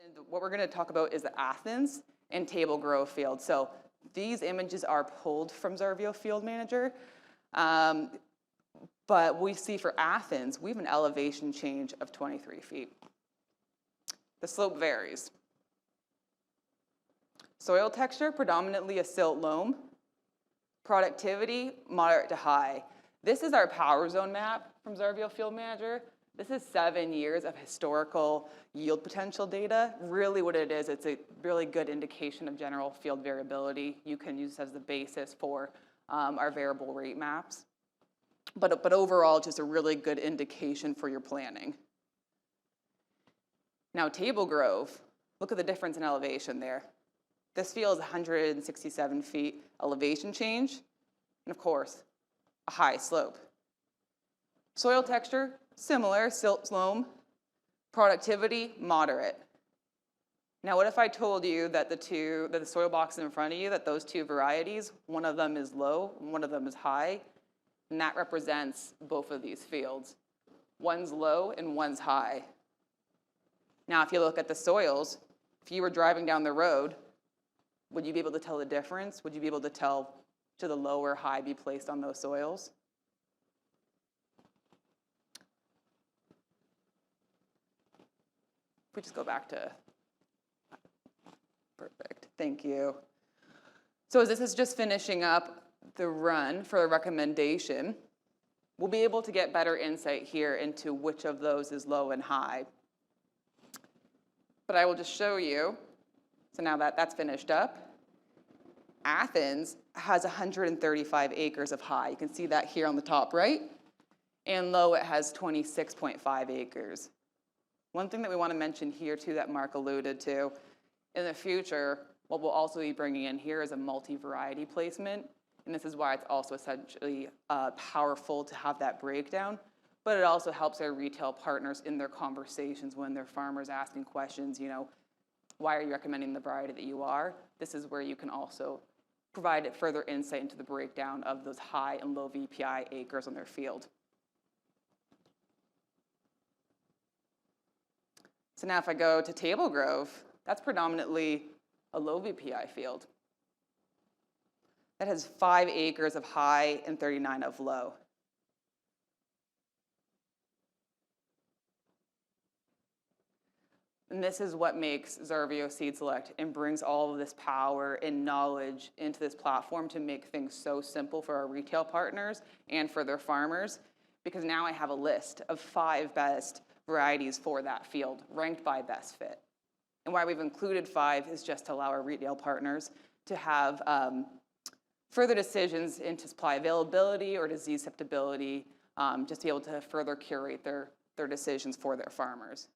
And what we're going to talk about is the Athens and Table Grove field. So these images are pulled from Xarvio Field Manager. But we see for Athens, we have an elevation change of 23 feet. The slope varies. Soil texture, predominantly a silt loam. Productivity, moderate to high. This is our power zone map from Xarvio Field Manager. This is 7 years of historical yield potential data. Really what it is, it's a really good indication of general field variability. You can use this as the basis for our variable rate maps. But overall, just a really good indication for your planning. Now, Table Grove, look at the difference in elevation there. This field is 167 feet elevation change, and of course, a high slope. Soil texture, similar, silt loam. Productivity, moderate. Now, what if I told you that the soil box in front of you, that those two varieties, one of them is low, one of them is high, and that represents both of these fields. One's low and one's high. Now, if you look at the soils, if you were driving down the road, would you be able to tell the difference? Would you be able to tell should the low or high be placed on those soils? If we just go back to, perfect, thank you. So as this is just finishing up the run for a recommendation, we'll be able to get better insight here into which of those is low and high. But I will just show you, so now that that's finished up, Athens has 135 acres of high. You can see that here on the top right. And low, it has 26.5 acres. One thing that we want to mention here too that Mark alluded to, in the future, what we'll also be bringing in here is a multi-variety placement. And this is why it's also essentially powerful to have that breakdown. But it also helps our retail partners in their conversations when their farmers asking questions, you know, why are you recommending the variety that you are? This is where you can also provide further insight into the breakdown of those high and low VPI acres on their field. So now if I go to Table Grove, that's predominantly a low VPI field. That has 5 acres of high and 39 of low. And this is what makes Xarvio Seed Select and brings all of this power and knowledge into this platform to make things so simple for our retail partners and for their farmers, because now I have a list of 5 best varieties for that field, ranked by best fit. And why we've included 5 is just to allow our retail partners to have further decisions into supply availability or disease susceptibility, just to be able to further curate their decisions for their farmers.